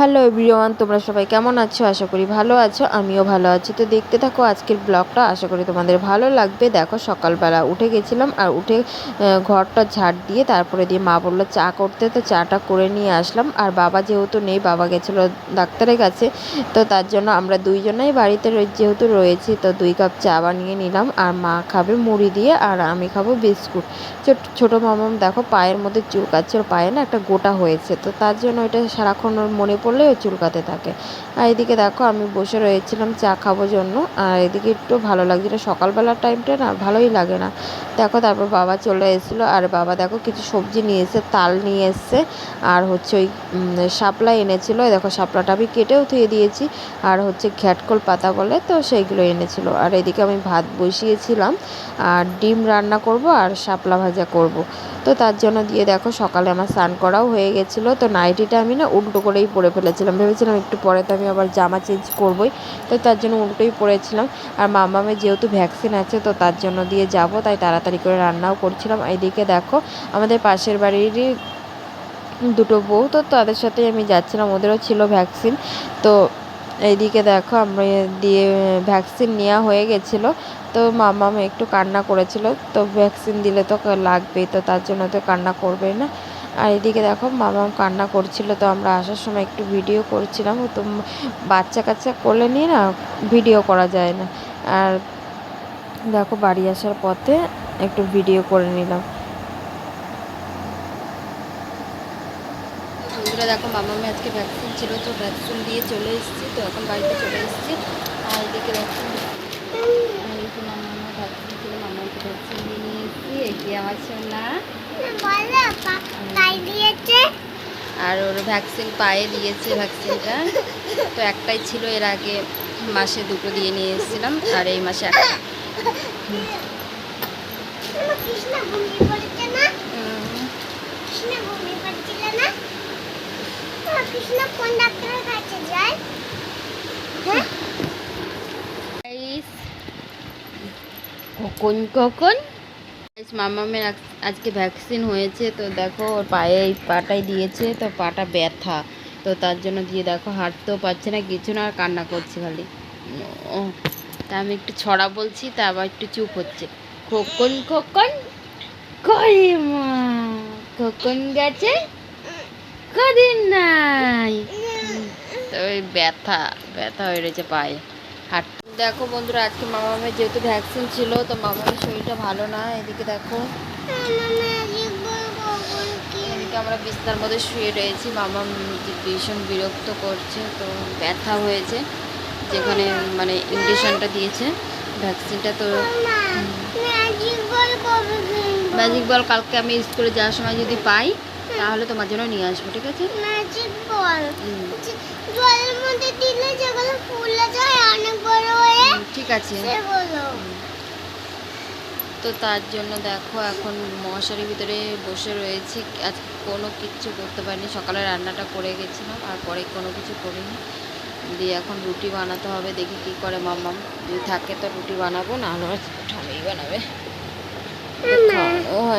Hello everyone, তোমরা সবাই কেমন আছো? আশা করি ভালো আছো, আমিও ভালো আছি। তো দেখতে থাকো আজকের ব্লগটা, আশা করি তোমাদের ভালো লাগবে। দেখো সকালবেলা উঠে গেছিলাম, আর উঠে ঘরটা ঝাড় দিয়ে তারপরে দিয়ে মা বললো চা করতে, তো চাটা করে নিয়ে আসলাম। আর বাবা যেহেতু নেই, বাবা গেছিলো ডাক্তারের কাছে, তো তার জন্য আমরা দুইজনেই বাড়িতে যেহেতু রয়েছি, তো 2 কাপ চা বানিয়ে নিলাম। আর মা খাবে মুড়ি দিয়ে, আর আমি খাবো বিস্কুট। ছোটো মামাম দেখো পায়ের মধ্যে চুলকাচ্ছে, ওর পায়ে না একটা গোটা হয়েছে, তো তার জন্য ওইটা সারাক্ষণ ওর মনে পড়লে ও চুলকাতে থাকে। আর এদিকে দেখো আমি বসে রয়েছিলাম চা খাবো জন্য, আর এদিকে একটু ভালো লাগছিল, সকালবেলার টাইমটা না ভালোই লাগে না। দেখো তারপর বাবা চলে এসেছিলো, আর বাবা দেখো কিছু সবজি নিয়ে এসে, তাল নিয়ে এসছে, আর হচ্ছে ওই শাপলা এনেছিল। দেখো শাপলাটা আমি কেটেও ধুয়ে দিয়েছি, আর হচ্ছে ঘ্যাটকল পাতা বলে, তো সেইগুলো এনেছিল। আর এদিকে আমি ভাত বসিয়েছিলাম, আর ডিম রান্না করব আর শাপলা ভাজা করব। তো তার জন্য দিয়ে দেখো সকালে আমার স্নান করাও হয়ে গেছিলো। তো নাইটিটা আমি না উল্টো করেই পরে ফেলেছিলাম, ভেবেছিলাম একটু পরে তো আমি আবার জামা চেঞ্জ করবই, তো তার জন্য উল্টোই পরেছিলাম। আর মামামের যেহেতু ভ্যাকসিন আছে, তো তার জন্য দিয়ে যাব, তাই তাড়াতাড়ি করে রান্নাও করছিলাম। এইদিকে দেখো আমাদের পাশের বাড়িরই দুটো বউ, তো তাদের সাথেই আমি যাচ্ছিলাম, ওদেরও ছিল ভ্যাকসিন। তো এইদিকে দেখো আমরা দিয়ে ভ্যাকসিন নেওয়া হয়ে গেছিলো। তো মামাম একটু কান্না করেছিল, তো ভ্যাকসিন দিলে তো লাগবেই, তো তার জন্য তো কান্না করবেই না। আর এদিকে দেখো মামাম কান্না করছিল, তো আমরা আসার সময় একটু ভিডিও করছিলাম। তো বাচ্চা কাচ্চা কোলে নিয়ে না ভিডিও করা যায় না। আর দেখো বাড়ি আসার পথে একটু ভিডিও করে নিলাম। বন্ধুরা দেখো মামামে আজকে ভ্যাকসিন ছিল, তো ভ্যাকসিন দিয়ে চলে এসেছি, তো এখন বাড়িতে চলে এসেছি। আর এদিকে দেখো মামামের ভ্যাকসিন ছিল, মামাকে ভ্যাকসিন দিয়ে নিয়ে এসেছি। এই যে আমার সোনা, আর ওর ভ্যাকসিন পায়ে দিয়েছে ভ্যাকসিনটা, তো একটাই ছিল, এর আগে মাসে 2টো দিয়ে নিয়ে এসেছিলাম, আর এই মাসে একটা। কখন মামামের আজকে ভ্যাকসিন হয়েছে, তো দেখো ওর পায়ে এই পাটাই দিয়েছে, তো পাটা ব্যথা, তো তার জন্য দিয়ে দেখো হাঁটতেও পারছে না, কিছু না, আর কান্না করছে খালি। ও তা আমি একটু ছড়া বলছি, তা আবার একটু চুপ হচ্ছে। খোকন খোকন কই মা, খোকন গেছে কদিন নাই, তো ওই ব্যথা ব্যথা হয়ে রয়েছে পায়ে হাঁট। দেখো বন্ধুরা আজকে মামামের যেহেতু ভ্যাকসিন ছিল, তো মামামের শরীরটা ভালো না। এদিকে দেখো এদিকে আমরা বিছনার মধ্যে শুয়ে রয়েছি, মামাম ভীষণ বিরক্ত করছে, তো ব্যথা হয়েছে যেখানে মানে ইঞ্জেকশনটা দিয়েছে ভ্যাকসিনটা। তো ম্যাজিক বল কালকে আমি স্কুলে যাওয়ার সময় যদি পাই, তাহলে তোমার জন্য নিয়ে আসবো, ঠিক আছে? ম্যাজিক বল জলের মধ্যে দিলে যেগুলো ফুলে যায় অনেক বড় হয়ে, ঠিক আছে সেগুলো। তো তার জন্য দেখো এখন মশারির ভিতরে বসে রয়েছি, আজকে কোনো কিচ্ছু করতে পারিনি। সকালে রান্নাটা করে গেছিলাম, আর পরে কোনো কিছু করিনি। দিয়ে এখন রুটি বানাতে হবে, দেখি কি করে মামাম, যদি থাকে তো রুটি বানাবো, না হলে ঠামেই বানাবে। খাওয়ানো হয়।